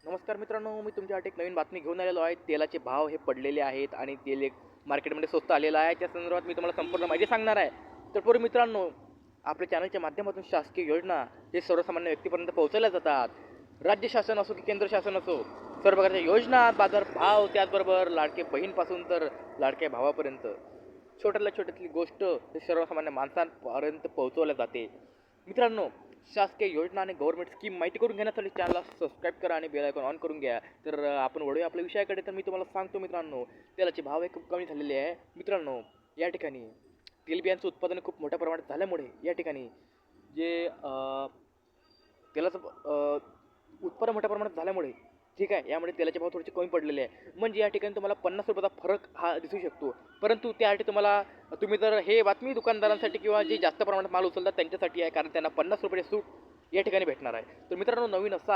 नमस्कार मित्रांनो, मी तुमच्यासाठी एक नवीन बातमी घेऊन आलेलो आहे. तेलाचे भाव हे पडलेले आहेत आणि तेल एक मार्केटमध्ये स्वस्त आलेलं आहे. त्या संदर्भात मी तुम्हाला संपूर्ण माहिती सांगणार आहे. तर पूर्वी मित्रांनो, आपल्या चॅनलच्या माध्यमातून शासकीय योजना हे सर्वसामान्य व्यक्तीपर्यंत पोहोचवल्या जातात. राज्य शासन असो की केंद्र शासन असो, सर्व प्रकारच्या योजना, बाजार भाव, त्याचबरोबर लाडके बहीणपासून तर लाडक्या भावापर्यंत छोट्यातल्या छोट्यातली गोष्ट हे सर्वसामान्य माणसांपर्यंत पोहोचवल्या जाते. मित्रांनो, शासकीय योजना आणि गव्हर्नमेंट स्कीम माहिती करून घेण्यासाठी चॅनलला सबस्क्राईब करा आणि बेल आयकॉन ऑन करून घ्या. तर आपण वळूया आपल्या विषयाकडे. तर मी तुम्हाला सांगतो मित्रांनो, तेलाचे भाव हे खूप कमी झालेले आहे. मित्रांनो, या ठिकाणी तेलबियांचं उत्पादन खूप मोठ्या प्रमाणात झाल्यामुळे या ठिकाणी जे तेलाचं उत्पादन मोठ्या प्रमाणात झाल्यामुळे ठीक आहे, यामुळे तेलाचे भाव थोडेसे कमी पडलेले आहे. म्हणजे या ठिकाणी तुम्हाला ₹50चा फरक हा दिसू शकतो. परंतु त्यासाठी तुम्ही जर हे बातमी दुकानदारांसाठी किंवा जे जास्त प्रमाणात माल उचलतात त्यांच्यासाठी आहे, कारण त्यांना ₹50 सूट या ठिकाणी भेटणार आहे. तर मित्रांनो, नवीन असाल